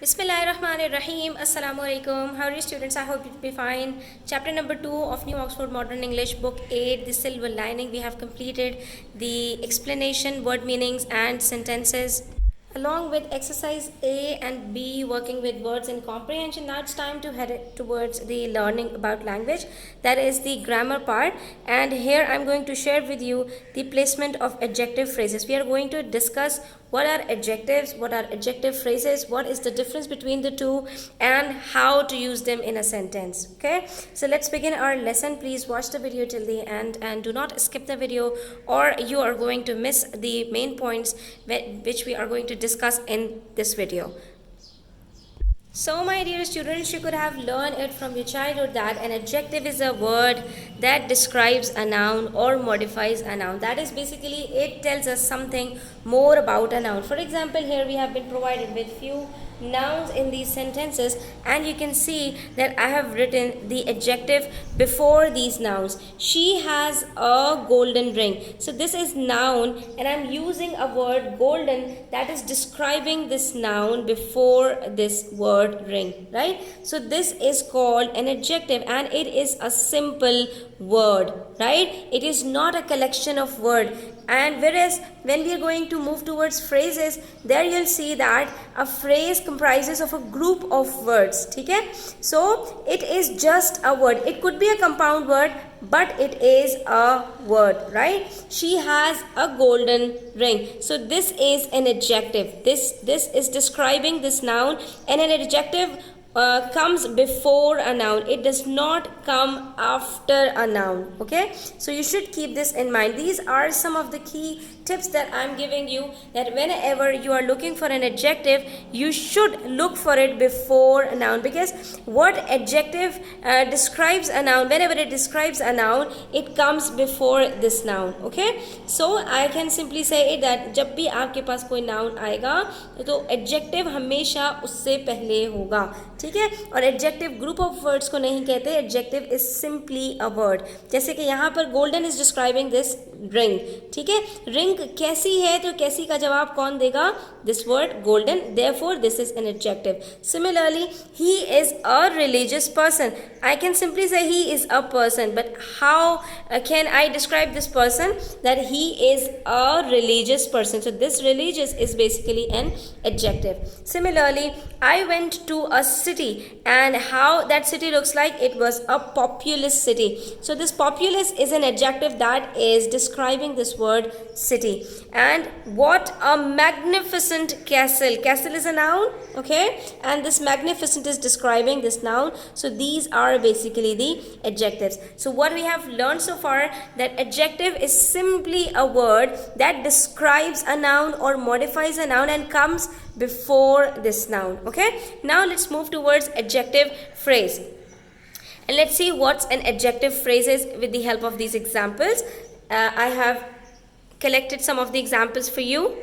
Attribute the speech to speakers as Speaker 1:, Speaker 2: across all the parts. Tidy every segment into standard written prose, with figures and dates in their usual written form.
Speaker 1: Bismillahirrahmanirrahim. Assalamu alaikum. How are you students? I hope you'll be fine. Chapter number 2 of New Oxford Modern English, Book 8, The Silver Lining. We have completed the explanation, word meanings and sentences. Along with exercise A and B, working with words and comprehension, now it's time to head towards the learning about language. That is the grammar part. And here I'm going to share with you the placement of adjective phrases. We are going to discuss what are adjectives, what are adjective phrases, what is the difference between the two, and how to use them in a sentence. Okay, so let's begin our lesson. Please watch the video till the end and do not skip the video, or you are going to miss the main points which we are going to discuss in this video. So my dear students, you could have learned it from your childhood that an adjective is a word that describes a noun or modifies a noun. That is basically, it tells us something more about a noun. For example, here we have been provided with few nouns in these sentences, and you can see that I have written the adjective before these nouns. She has a golden ring. So this is noun, and I'm using a word golden that is describing this noun before this word ring, right? So this is called an adjective, and it is a simple word, right? It is not a collection of words. And whereas when we are going to move towards phrases, there you'll see that a phrase comprises of a group of words. Okay? So it is just a word. It could be a compound word, but it is a word, right? She has a golden ring. So this is an adjective. This is describing this noun, and an adjective comes before a noun. It does not come after a noun. Okay, so you should keep this in mind. These are some of the key tips that I'm giving you, that whenever you are looking for an adjective, you should look for it before a noun, because what adjective describes a noun, whenever it describes a noun, it comes before this noun. Okay, so I can simply say it that जब भी आपके पास कोई noun आएगा तो adjective हमेशा उससे पहले होगा. ठीक है, और एडजेक्टिव ग्रुप ऑफ वर्ड्स को नहीं कहते. Adjective is simply a word. जैसे कि यहाँ पर golden is describing this ring. ठीक है, रिंग कैसी है, तो कैसी का जवाब कौन देगा? This word golden. Therefore this is an adjective. Similarly, he is a religious person. I can simply say he is a person, but how can I describe this person? That he is a religious person. So this religious is basically an adjective. Similarly, I went to a city, and how that city looks like, it was a populous city. So this populous is an adjective that is describing this word city. And what a magnificent castle. Castle is a noun, okay, and this magnificent is describing this noun. So these are basically the adjectives. So what we have learned so far, that adjective is simply a word that describes a noun or modifies a noun and comes before this noun. Okay, now let's move towards adjective phrase, and let's see what's an adjective phrase is with the help of these examples. I have collected some of the examples for you,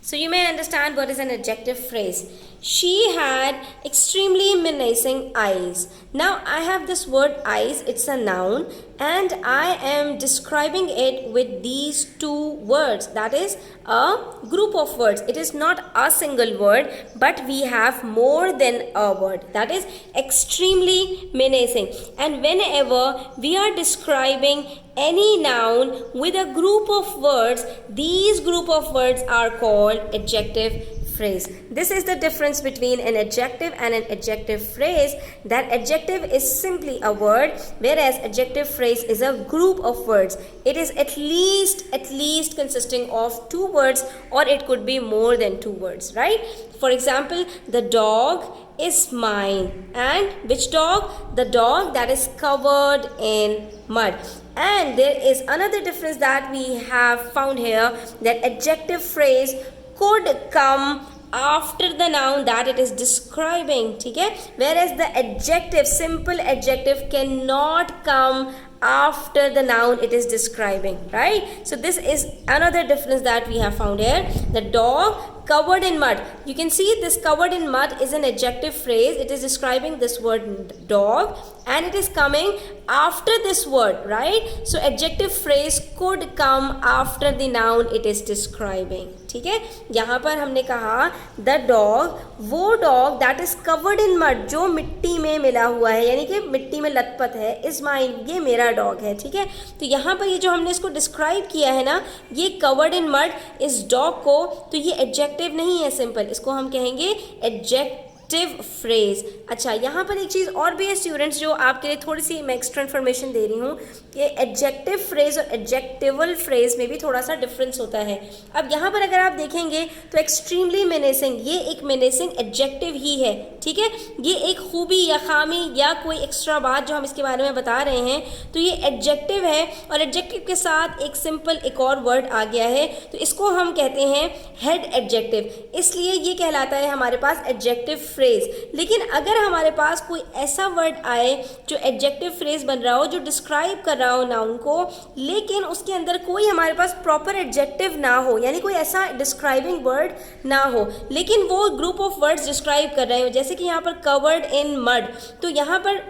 Speaker 1: so you may understand what is an adjective phrase. She had extremely menacing eyes. Now I have this word eyes, it's a noun, and I am describing it with these two words. That is a group of words. It is not a single word, but we have more than a word. That is extremely menacing. And whenever we are describing any noun with a group of words, these group of words are called adjective phrase. This is the difference between an adjective and an adjective phrase. That adjective is simply a word, whereas adjective phrase is a group of words. It is at least consisting of two words, or it could be more than two words, right? For example, the dog is mine. And which dog? The dog that is covered in mud. And there is another difference that we have found here, that adjective phrase could come after the noun that it is describing. Okay, whereas the adjective, simple adjective, cannot come after the noun it is describing, right? So this is another difference that we have found here. The dog covered in mud. You can see this covered in mud is an adjective phrase. It is describing this word dog and it is coming after this word, right? So adjective phrase could come after the noun it is describing. ठीक है, यहाँ पर हमने कहा the dog, वो dog that is covered in mud, जो मिट्टी में मिला हुआ है, यानी कि मिट्टी में लथपथ है, is mine, ये मेरा डॉग है. ठीक है, तो यहाँ पर ये जो हमने इसको डिस्क्राइब किया है ना, ये covered in mud इस डॉग को, तो ये एडजेक्टिव नहीं है सिंपल, इसको हम कहेंगे एडजेक्टिव फ्रेज. अच्छा, यहाँ पर एक चीज़ और भी है स्टूडेंट्स जो आपके लिए थोड़ी सी मैं एक्स्ट्रा इन्फॉर्मेशन दे रही हूँ. ये एडजेक्टिव फ्रेज और एडजेक्टिवल फ्रेज में भी थोड़ा सा डिफरेंस होता है. अब यहाँ पर अगर आप देखेंगे तो एक्सट्रीमली मेनेसिंग, ये एक मेनेसिंग एडजेक्टिव ही है. ठीक है, ये एक खूबी या खामी या कोई एक्स्ट्रा बात जो हम इसके बारे में बता रहे हैं, तो ये एडजेक्टिव है और एडजेक्टिव के साथ एक सिंपल एक और वर्ड आ गया है, तो इसको हम कहते हैं हेड एडजेक्टिव. इसलिए ये कहलाता है हमारे पास एडजेक्टिव फ्रेज. लेकिन अगर हमारे पास कोई ऐसा वर्ड आए जो एडजेक्टिव फ्रेज बन रहा हो, जो डिस्क्राइब कर रहा हो नाउन को, लेकिन उसके अंदर कोई हमारे पास प्रॉपर एडजेक्टिव ना हो, यानी कोई ऐसा डिस्क्राइबिंग वर्ड ना हो, लेकिन वो ग्रुप ऑफ वर्ड्स डिस्क्राइब कर रहे हो, जैसे कि यहाँ पर कवर्ड इन मड, तो यहाँ पर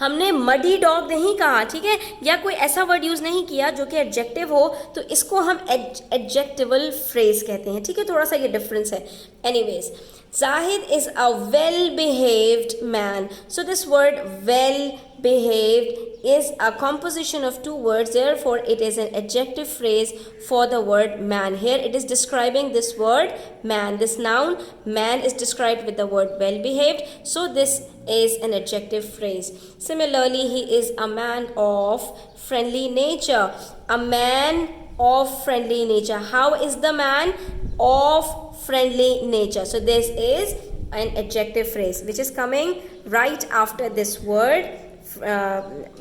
Speaker 1: हमने मडी डॉग नहीं कहा. ठीक है, या कोई ऐसा वर्ड यूज़ नहीं किया जो कि एडजेक्टिव हो, तो इसको हम एडजेक्टिवल फ्रेज कहते हैं. ठीक है, थोड़ा सा ये डिफरेंस है. Anyways, Zahid is a well-behaved man. So this word well-behaved is a composition of two words. Therefore, it is an adjective phrase for the word man. Here it is describing this word man. This noun man is described with the word well-behaved. So this is an adjective phrase. Similarly, he is a man of friendly nature. A man of friendly nature. How is the man of friendly nature? So this is an adjective phrase which is coming right after this word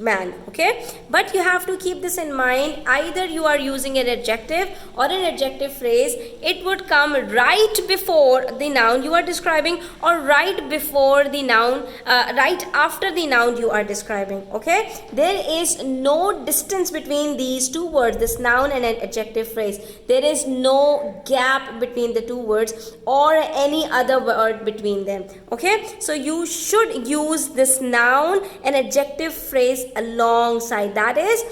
Speaker 1: man. Okay, but you have to keep this in mind, either you are using an adjective or an adjective phrase, it would come right before the noun you are describing or right before the noun, right after the noun you are describing. Okay, there is no distance between these two words, this noun and an adjective phrase. There is no gap between the two words or any other word between them. Okay, so you should use this noun and adjective phrase alongside, that is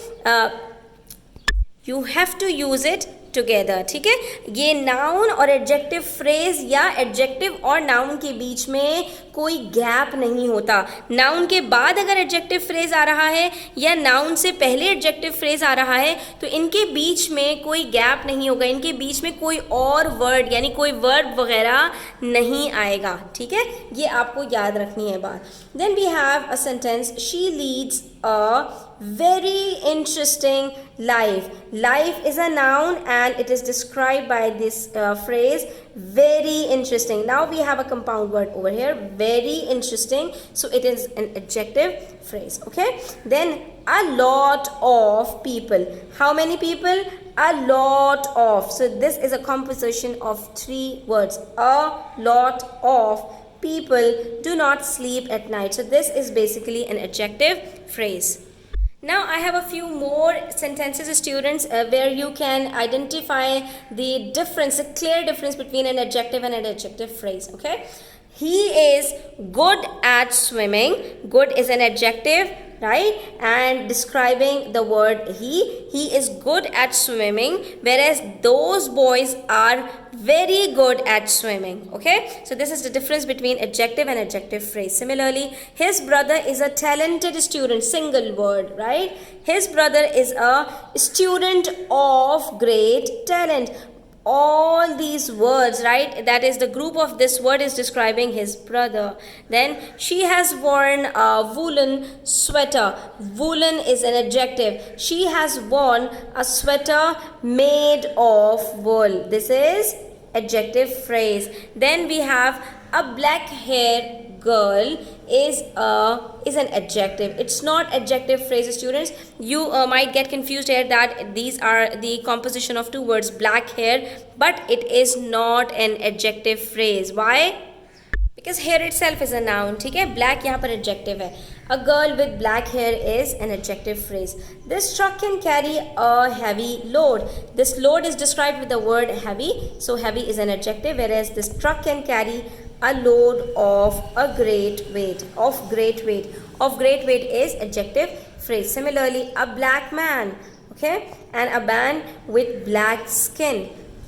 Speaker 1: you have to use it together. ठीक है, ये noun और adjective phrase या adjective और noun के बीच में कोई gap नहीं होता. नाउन के बाद अगर एडजेक्टिव फ्रेज आ रहा है या नाउन से पहले एडजेक्टिव फ्रेज आ रहा है, तो इनके बीच में कोई गैप नहीं होगा, इनके बीच में कोई और वर्ड यानी कोई वर्ब वगैरह नहीं आएगा. ठीक है, ये आपको याद रखनी है बात. Then we have a sentence, she leads a very interesting life. Life is a noun and it is described by this phrase very interesting. Now we have a compound word over here, very interesting, so it is an adjective phrase. Okay, then a lot of people. How many people? A lot of. So this is a composition of three words. A lot of people do not sleep at night. So this is basically an adjective phrase. Now I have a few more sentences, students, where you can identify the difference, a clear difference between an adjective and an adjective phrase. Okay, he is good at swimming. Good is an adjective, right, and describing the word he is good at swimming, whereas those boys are very good at swimming. Okay, so this is the difference between adjective and adjective phrase. Similarly, his brother is a talented student. Single word, right? His brother is a student of great talent. All these words, right, that is the group of this word is describing his brother. Then she has worn a woolen sweater. Woolen is an adjective. She has worn a sweater made of wool. This is adjective phrase. Then we have a black hair girl is an adjective. It's not adjective phrase, students. You might get confused here that these are the composition of two words, black hair, but it is not an adjective phrase. Why? Because hair itself is a noun, ठीक है. Black यहाँ पर adjective है. A girl with black hair is an adjective phrase. This truck can carry a heavy load. This load is described with the word heavy, so heavy is an adjective, whereas this truck can carry a load of a great weight. Of great weight. Of great weight is adjective phrase. Similarly, a black man, okay, and a man with black skin.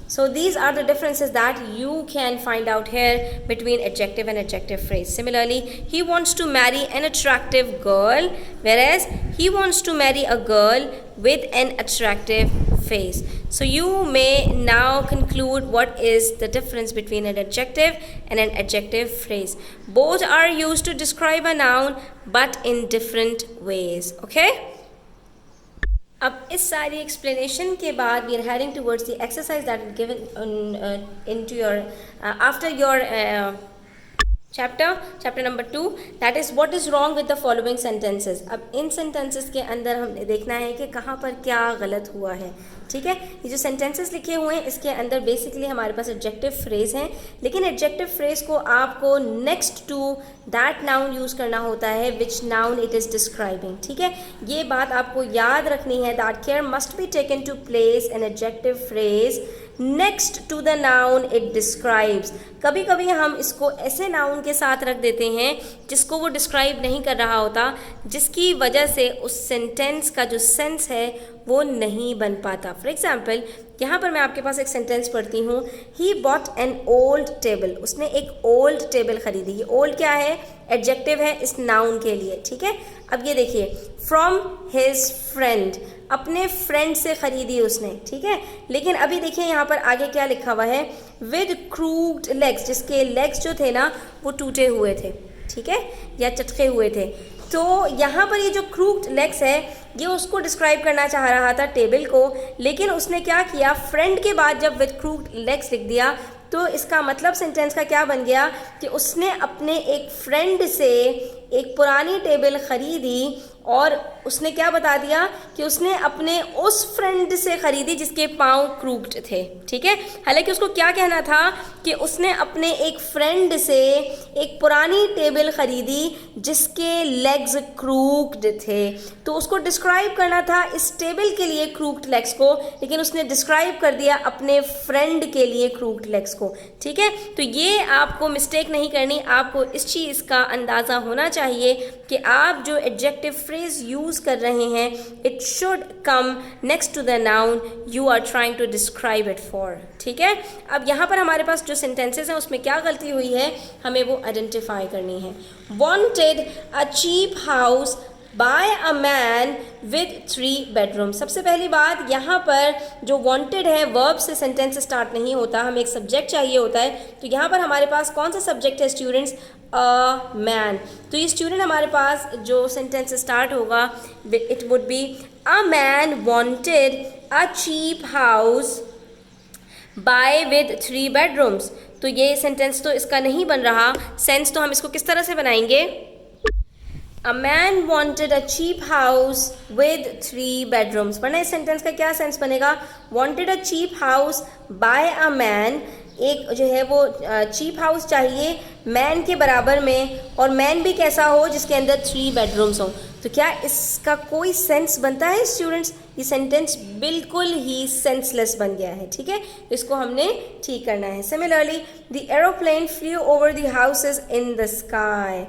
Speaker 1: So these are the differences that you can find out here between adjective and adjective phrase. Similarly, he wants to marry an attractive girl, whereas he wants to marry a girl with an attractive face. So you may now conclude what is the difference between an adjective and an adjective phrase. Both are used to describe a noun but in different ways. Okay? अब इस सारी explanation के बाद we are heading towards the exercise that is given into your after your chapter number 2, that is what is wrong with the following sentences. अब इन sentences के अंदर हमने देखना है कि कहाँ पर क्या गलत हुआ है. ठीक है, ये जो सेंटेंसेस लिखे हुए हैं इसके अंदर बेसिकली हमारे पास एडजेक्टिव फ्रेज हैं, लेकिन एडजेक्टिव फ्रेज को आपको next to that noun use करना होता है which noun it is describing. ठीक है, ये बात आपको याद रखनी है that care must be taken to place an adjective phrase next to the noun it describes. कभी कभी हम इसको ऐसे नाउन के साथ रख देते हैं जिसको वो डिस्क्राइब नहीं कर रहा होता, जिसकी वजह से उस सेंटेंस का जो सेंस है वो नहीं बन पाता. फॉर एग्जाम्पल, यहाँ पर मैं आपके पास एक सेंटेंस पढ़ती हूँ. He bought an old table. उसने एक ओल्ड टेबल खरीदी. ये ओल्ड क्या है? एडजेक्टिव है इस नाउन के लिए. ठीक है, अब ये देखिए, फ्रॉम हिज फ्रेंड, अपने फ्रेंड से खरीदी उसने. ठीक है, लेकिन अभी देखिए यहाँ पर आगे क्या लिखा हुआ है, विद क्रूक्ड लेग्स, जिसके लेग्स जो थे ना वो टूटे हुए थे. ठीक है, या चटके हुए थे. तो यहाँ पर ये जो क्रूक्ड लेग्स है ये उसको डिस्क्राइब करना चाह रहा था टेबल को, लेकिन उसने क्या किया, फ्रेंड के बाद जब विद क्रूक्ड लेग्स लिख दिया तो इसका मतलब सेंटेंस का क्या बन गया कि उसने अपने एक फ्रेंड से एक पुरानी टेबल ख़रीदी और उसने क्या बता दिया कि उसने अपने उस फ्रेंड से ख़रीदी जिसके पाँव क्रूक्ड थे. ठीक है, हालांकि उसको क्या कहना था कि उसने अपने एक फ्रेंड से एक पुरानी टेबल ख़रीदी जिसके लेग्स क्रूक्ड थे. तो उसको डिस्क्राइब करना था इस टेबल के लिए क्रूक्ड लेग्स को, लेकिन उसने डिस्क्राइब कर दिया अपने फ्रेंड के लिए क्रूक्ड लेग्स को. ठीक है, तो ये आपको मिस्टेक नहीं करनी. आपको इस चीज़ का अंदाज़ा होना चाहिए कि आप जो एडजेक्टिव फ्रेज यूज़ कर रहे हैं it should come next to the noun you are trying to describe it for. ठीक है, अब यहाँ पर हमारे पास जो सेंटेंसेस हैं उसमें क्या गलती हुई है हमें वो आइडेंटिफाई करनी है. Wanted a cheap house by a man with 3 bedroom. सबसे पहली बात, यहाँ पर जो वांटेड है वर्ब से सेंटेंस स्टार्ट नहीं होता, हमें एक सब्जेक्ट चाहिए होता है. तो यहाँ पर हमारे पास कौन सा सब्जेक्ट है स्टूडेंट्स? A man. तो ये स्टूडेंट हमारे पास जो सेंटेंस स्टार्ट होगा it would be a man wanted a cheap house by with 3 bedrooms. तो ये सेंटेंस तो इसका नहीं बन रहा. सेंस तो हम इसको किस तरह से बनाएंगे? A man wanted a cheap house with 3 bedrooms. वरना इस सेंटेंस का क्या सेंस बनेगा? Wanted a cheap house by a man. एक जो है वो चीप हाउस चाहिए मैन के बराबर में, और मैन भी कैसा हो जिसके अंदर 3 बेडरूम्स हों. तो क्या इसका कोई सेंस बनता है स्टूडेंट्स? ये सेंटेंस बिल्कुल ही सेंसलेस बन गया है. ठीक है, इसको हमने ठीक करना है. Similarly, the aeroplane flu over the houses in the sky.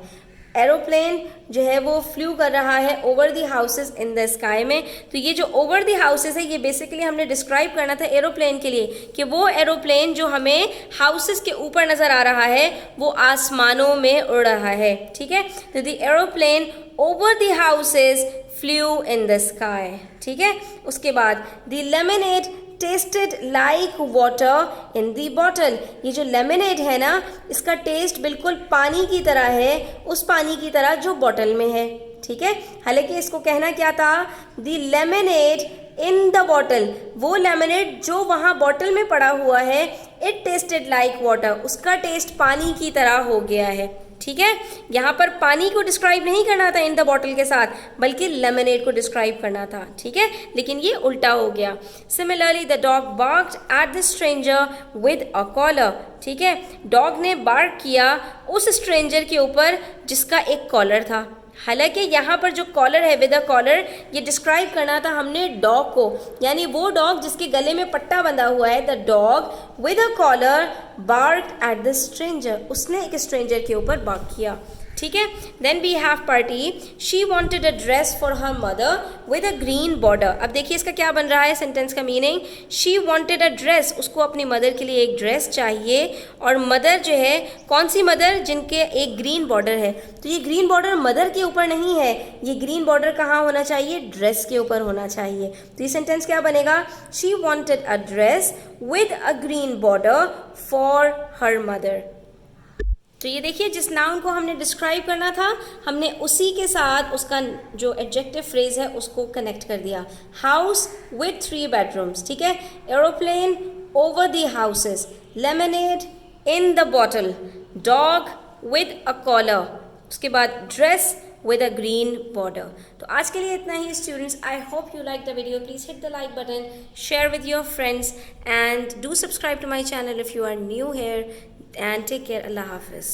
Speaker 1: Aeroplane जो है वो फ्लू कर रहा है over the houses in the sky में. तो ये जो ओवर दी हाउसेज है ये बेसिकली हमने डिस्क्राइब करना था एरोप्लेन के लिए कि वो एरोप्लेन जो हमें हाउसेज के ऊपर नज़र आ रहा है वो आसमानों में उड़ रहा है. ठीक है, तो the aeroplane over the houses flu in the sky. ठीक है, उसके बाद the lemonade tested like water in the bottle. ये जो लेमनेड है ना इसका टेस्ट बिल्कुल पानी की तरह है, उस पानी की तरह जो बॉटल में है. ठीक है, हालांकि इसको कहना क्या था? दी लेमनेड इन द बॉटल. वो लेमनेड जो वहाँ बॉटल में पड़ा हुआ है इट टेस्टेड लाइक वाटर, उसका टेस्ट पानी की तरह हो गया है. ठीक है, यहाँ पर पानी को डिस्क्राइब नहीं करना था इन द बॉटल के साथ, बल्कि लेमनेड को डिस्क्राइब करना था. ठीक है, लेकिन ये उल्टा हो गया. Similarly, the dog barked at the stranger with a collar. ठीक है, डॉग ने बार्क किया उस स्ट्रेंजर के ऊपर जिसका एक कॉलर था। हालांकि यहाँ पर जो कॉलर है, विद अ कॉलर, ये डिस्क्राइब करना था हमने डॉग को, यानी वो डॉग जिसके गले में पट्टा बंधा हुआ है। The dog with a collar barked at the stranger, उसने एक स्ट्रेंजर के ऊपर बार्क किया। ठीक है। Then we have party, she wanted a dress for her mother with a green border. अब देखिए इसका क्या बन रहा है सेंटेंस का meaning, she wanted a dress, उसको अपनी मदर के लिए एक ड्रेस चाहिए, और मदर जो है, कौन सी मदर, जिनके एक ग्रीन बॉर्डर है। तो ये ग्रीन बॉर्डर मदर के ऊपर नहीं है, ये ग्रीन बॉर्डर कहाँ होना चाहिए, ड्रेस के ऊपर होना चाहिए। तो ये सेंटेंस क्या बनेगा, she wanted a dress with a green border for her mother. तो ये देखिए जिस नाउन को हमने डिस्क्राइब करना था, हमने उसी के साथ उसका जो एडजेक्टिव फ्रेज है उसको कनेक्ट कर दिया। हाउस विथ 3 बेडरूम्स, ठीक है। Aeroplane over the houses, lemonade in the bottle, dog with a collar, उसके बाद dress with a green border। तो आज के लिए इतना ही students. I hope you like the video. Please hit the like button, share with your friends, and do subscribe to my channel if you are new here, and take care. Allah Hafiz.